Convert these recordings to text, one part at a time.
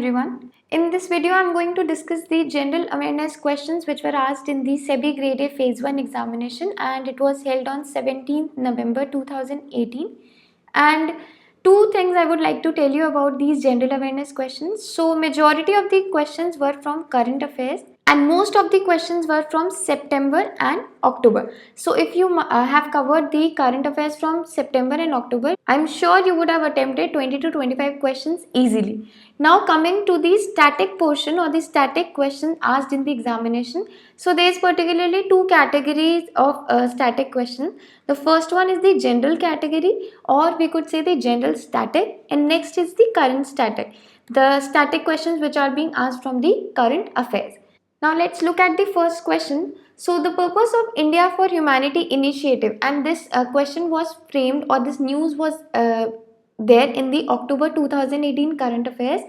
everyone. In this video, I am going to discuss the general awareness questions which were asked in the SEBI Grade A Phase 1 examination, and it was held on 17th November 2018. And two things I would like to tell you about these general awareness questions. So majority of the questions were from current affairs and most of the questions were from September and October. So if you have covered the current affairs from September and October, I'm sure you would have attempted 20 to 25 questions easily. Now coming to the static portion or the static questions asked in the examination. So there is particularly two categories of static questions. The first one is the general category, or we could say the general static, and next is the current static. The static questions which are being asked from the current affairs. Now let's look at the first question. So the purpose of India for Humanity initiative, and this question was framed, or this news was there in the October 2018 current affairs,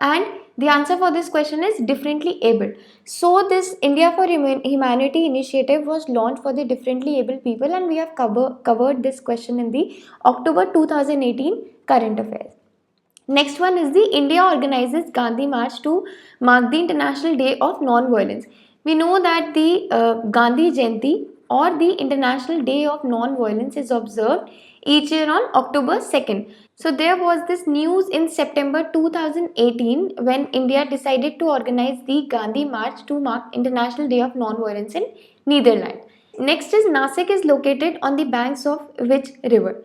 and the answer for this question is differently abled. So this India for Humanity initiative was launched for the differently abled people, and we have covered this question in the October 2018 current affairs. Next one is the India organizes Gandhi March to mark the International Day of Non-Violence. We know that the Gandhi Jayanti or the International Day of Non-Violence is observed each year on October 2nd. So there was this news in September 2018 when India decided to organize the Gandhi March to mark International Day of Non-Violence in Netherlands. Next is Nasik is located on the banks of which river?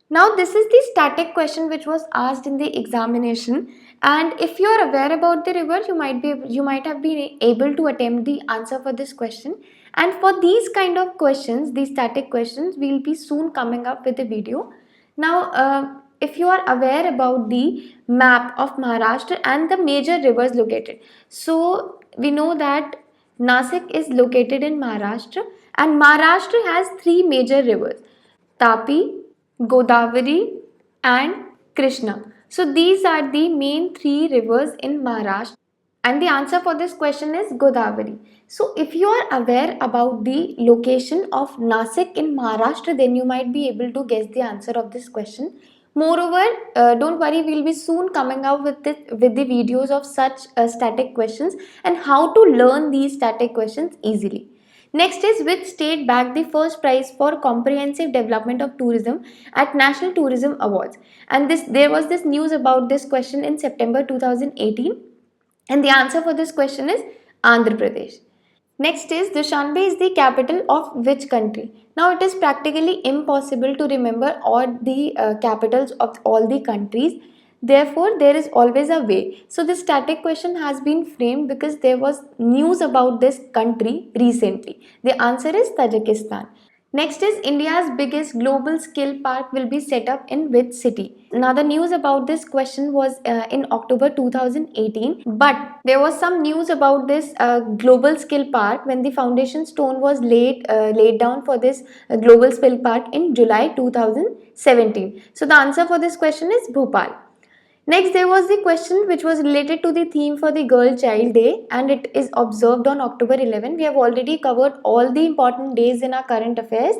Now this is the static question which was asked in the examination, and if you are aware about the river, you might have been able to attempt the answer for this question. And for these kind of questions, these static questions, we will be soon coming up with a video. Now if you are aware about the map of Maharashtra and the major rivers located, so we know that Nasik is located in Maharashtra, and Maharashtra has three major rivers: Tapi, Godavari and Krishna. So these are the main three rivers in Maharashtra, and the answer for this question is Godavari. So if you are aware about the location of Nasik in Maharashtra, then you might be able to guess the answer of this question. Moreover, don't worry, we will be soon coming out with the videos of such static questions and how to learn these static questions easily. Next is which state bagged the first prize for comprehensive development of tourism at National Tourism Awards? And there was this news about this question in September 2018, and the answer for this question is Andhra Pradesh. Next is Dushanbe is the capital of which country? Now it is practically impossible to remember all the capitals of all the countries. Therefore, there is always a way. So this static question has been framed because there was news about this country recently. The answer is Tajikistan. Next is India's biggest global skill park will be set up in which city? Now the news about this question was in October 2018, but there was some news about this global skill park when the foundation stone was laid down for this global skill park in July 2017. So the answer for this question is Bhopal. Next, there was the question which was related to the theme for the Girl Child Day, and it is observed on October 11. We have already covered all the important days in our current affairs,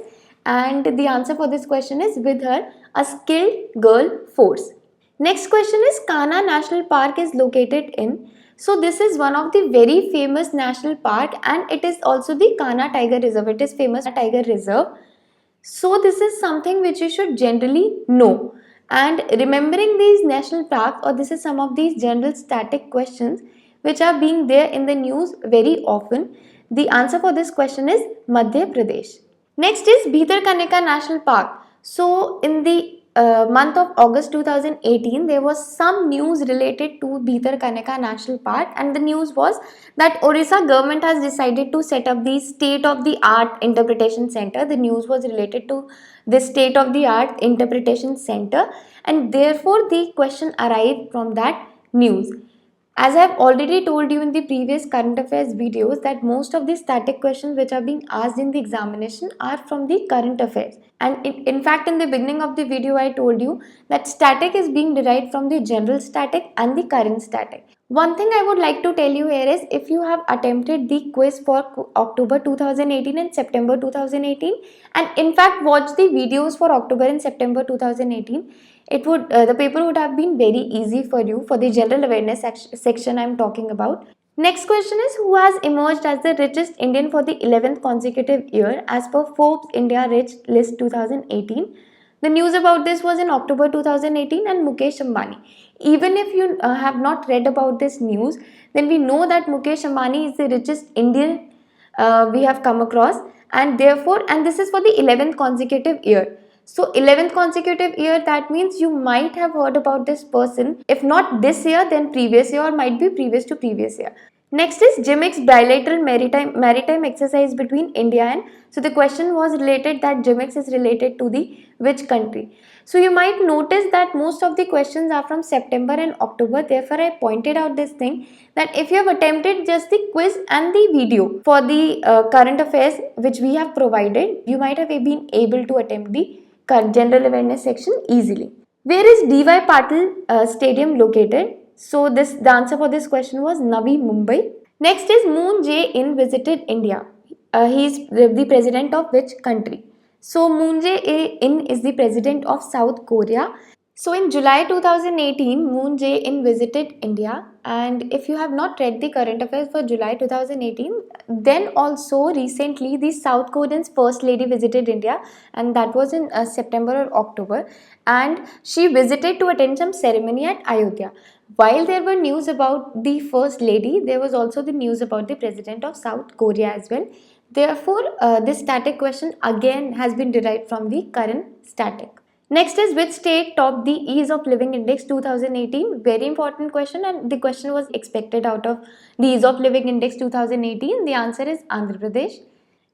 and the answer for this question is with her, a skilled girl force. Next question is Kanha National Park is located in. So this is one of the very famous national park, and it is also the Kanha Tiger Reserve. It is famous Tiger Reserve. So this is something which you should generally know. And remembering these national parks, or this is some of these general static questions which are being there in the news very often. The answer for this question is Madhya Pradesh. Next is Bhitarkanika National Park. So in the month of August 2018, there was some news related to Bhitarkanika National Park, and the news was that Orissa government has decided to set up the state-of-the-art interpretation center. The news was related to the state-of-the-art interpretation center, and therefore the question arrived from that news. As I have already told you in the previous current affairs videos that most of the static questions which are being asked in the examination are from the current affairs. And in fact, in the beginning of the video, I told you that static is being derived from the general static and the current static. One thing I would like to tell you here is, if you have attempted the quiz for October 2018 and September 2018, and in fact watched the videos for October and September 2018, it would the paper would have been very easy for you for the general awareness section I am talking about. Next question is, who has emerged as the richest Indian for the 11th consecutive year as per Forbes India Rich List 2018? The news about this was in October 2018, and Mukesh Ambani. Even if you have not read about this news, then we know that Mukesh Ambani is the richest Indian we have come across, and therefore, and this is for the 11th consecutive year. So 11th consecutive year, that means you might have heard about this person, if not this year, then previous year, or might be previous to previous year. Next is GIMIC's bilateral maritime exercise between India and, so the question was related that GIMICS is related to the which country. So you might notice that most of the questions are from September and October. Therefore, I pointed out this thing, that if you have attempted just the quiz and the video for the current affairs which we have provided, you might have been able to attempt the general awareness section easily. Where is DY Patil Stadium located? So the answer for this question was Navi Mumbai. Next is Moon Jae-in visited India. He is the president of which country? So Moon Jae-in is the president of South Korea. So in July 2018, Moon Jae-in visited India, and if you have not read the current affairs for July 2018, then also recently the South Korean's first lady visited India, and that was in September or October, and she visited to attend some ceremony at Ayodhya. While there were news about the first lady, there was also the news about the president of South Korea as well. Therefore, this static question again has been derived from the current static. Next is, which state topped the Ease of Living Index 2018? Very important question, and the question was expected out of the Ease of Living Index 2018. The answer is Andhra Pradesh.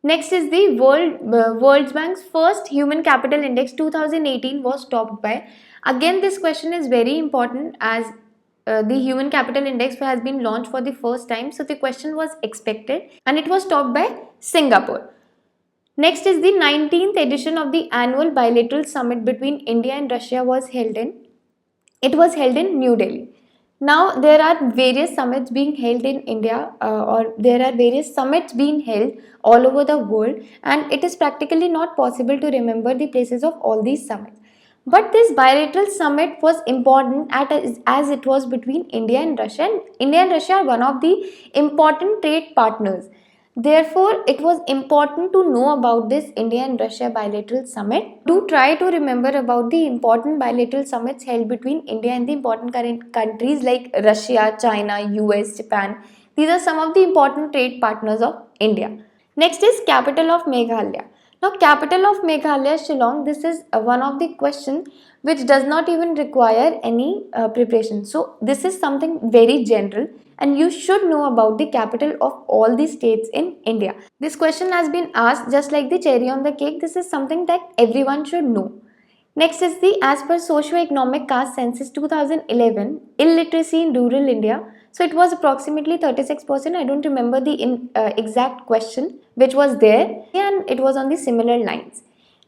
Next is the World Bank's first Human Capital Index 2018 was topped by. Again, this question is very important, as the Human Capital Index has been launched for the first time. So the question was expected, and it was topped by Singapore. Next is the 19th edition of the annual bilateral summit between India and Russia was held in. It was held in New Delhi. Now there are various summits being held in India, or there are various summits being held all over the world, and it is practically not possible to remember the places of all these summits. But this bilateral summit was important as it was between India and Russia, and India and Russia are one of the important trade partners. Therefore, it was important to know about this India and Russia bilateral summit, to try to remember about the important bilateral summits held between India and the important current countries like Russia, China, US, Japan. These are some of the important trade partners of India. Next is capital of Meghalaya. Now, capital of Meghalaya, Shillong. This is one of the questions which does not even require any preparation. So, this is something very general, and you should know about the capital of all the states in India. This question has been asked just like the cherry on the cake. This is something that everyone should know. Next is the, as per socio-economic caste census 2011, illiteracy in rural India. So it was approximately 36%. I don't remember the exact question which was there, and it was on the similar lines.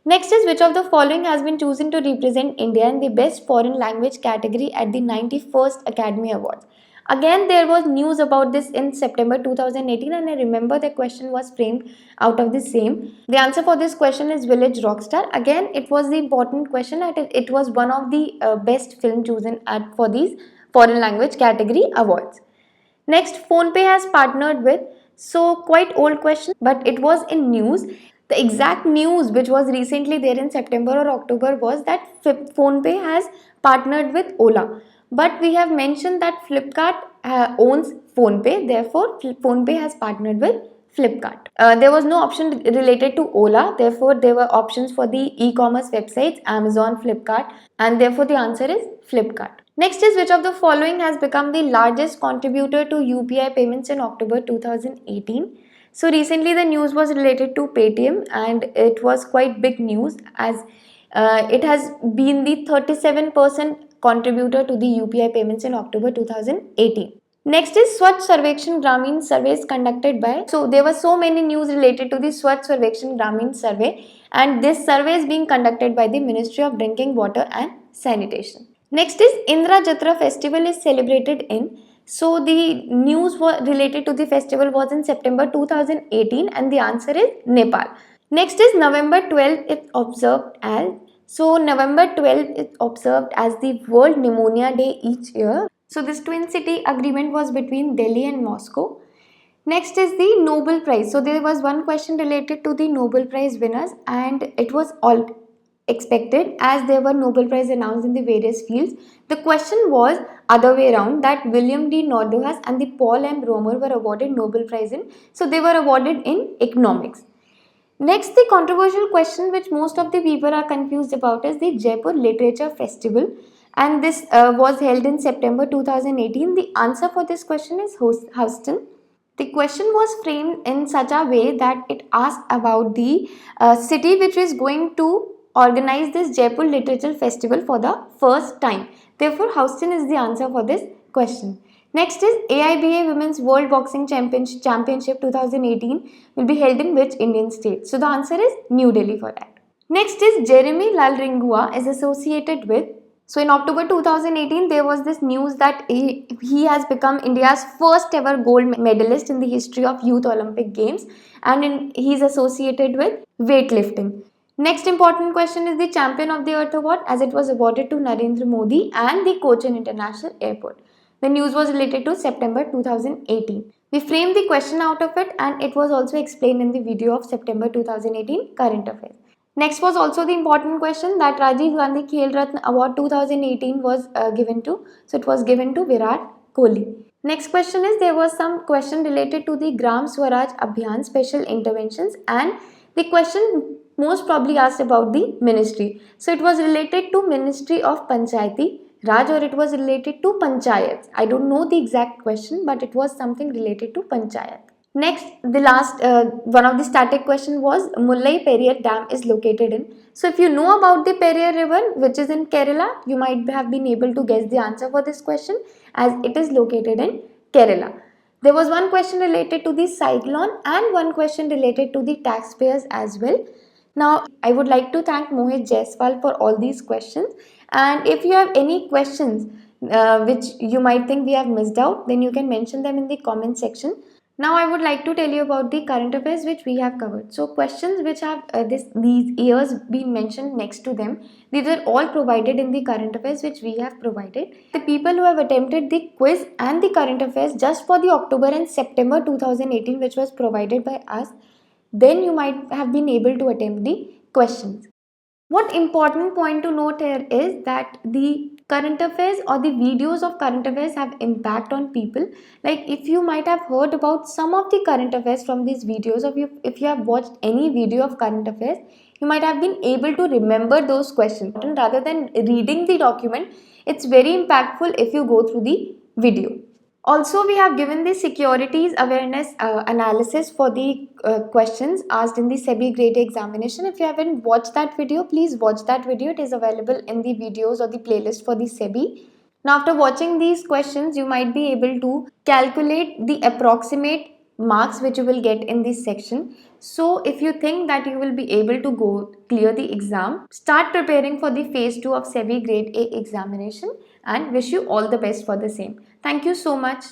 Next is, which of the following has been chosen to represent India in the best foreign language category at the 91st Academy Awards? Again, there was news about this in September 2018, and I remember the question was framed out of the same. The answer for this question is Village Rockstar. Again, it was the important question, and it was one of the best film chosen for these foreign language category awards. Next, PhonePe has partnered with, so quite old question, but it was in news. The exact news which was recently there in September or October was that PhonePe has partnered with Ola. But we have mentioned that Flipkart owns PhonePe, therefore PhonePe has partnered with Flipkart. There was no option related to Ola, therefore there were options for the e-commerce websites Amazon, Flipkart, and therefore the answer is Flipkart. Next is, which of the following has become the largest contributor to UPI payments in October 2018? So recently the news was related to Paytm, and it was quite big news, as it has been the 37% contributor to the UPI payments in October 2018. Next is Swachh Sarvekshan Gramin surveys conducted by, so there were so many news related to the Swachh Sarvekshan Gramin survey, and this survey is being conducted by the Ministry of Drinking Water and Sanitation. Next is Indra Jatra festival is celebrated in. So the news related to the festival was in September 2018 and the answer is Nepal. Next is November 12th is observed as, so November 12th is observed as the World Pneumonia Day each year. So this twin city agreement was between Delhi and Moscow. Next is the Nobel Prize. So there was one question related to the Nobel Prize winners and it was all expected as there were Nobel Prize announced in the various fields. The question was other way around, that William D. Nordhaus and the Paul M. Romer were awarded Nobel Prize in. So they were awarded in economics. Next, the controversial question which most of the people are confused about is the Jaipur Literature Festival, and this was held in September 2018. The answer for this question is Houston. The question was framed in such a way that it asked about the city which is going to organize this Jaipur Literature Festival for the first time. Therefore, Houston is the answer for this question. Next is AIBA Women's World Boxing Championship 2018 will be held in which Indian state? So the answer is New Delhi for that. Next is Jeremy Lalringua is associated with. So in October 2018, there was this news that he has become India's first ever gold medalist in the history of Youth Olympic Games, and he is associated with weightlifting. Next important question is the Champion of the Earth Award, as it was awarded to Narendra Modi and the Cochin International Airport. The news was related to September 2018. We framed the question out of it and it was also explained in the video of September 2018 current affairs. Next was also the important question that Rajiv Gandhi Khel Ratna Award 2018 was given to. So it was given to Virat Kohli. Next question is, there was some question related to the Gram Swaraj Abhiyan special interventions, and the question most probably asked about the ministry. So it was related to Ministry of Panchayati Raj, or it was related to Panchayats. I don't know the exact question, but it was something related to Panchayat. Next, the last one of the static question was Mullai Periyar Dam is located in. So if you know about the Periyar River which is in Kerala, you might have been able to guess the answer for this question as it is located in Kerala. There was one question related to the cyclone and one question related to the taxpayers as well. Now, I would like to thank Mohit Jaiswal for all these questions, and if you have any questions which you might think we have missed out, then you can mention them in the comment section. Now I would like to tell you about the current affairs which we have covered. So questions which have these years been mentioned next to them, these are all provided in the current affairs which we have provided. The people who have attempted the quiz and the current affairs just for the October and September 2018 which was provided by us, then you might have been able to attempt the questions. What important point to note here is that the current affairs or the videos of current affairs have impact on people. Like if you might have heard about some of the current affairs from these videos, or if you have watched any video of current affairs, you might have been able to remember those questions. And rather than reading the document, it's very impactful if you go through the video. Also, we have given the securities awareness analysis for the questions asked in the SEBI Grade A examination. If you haven't watched that video, please watch that video. It is available in the videos or the playlist for the SEBI. Now, after watching these questions, you might be able to calculate the approximate marks which you will get in this section. So, if you think that you will be able to go clear the exam, start preparing for the phase 2 of SEBI Grade A examination, and wish you all the best for the same. Thank you so much.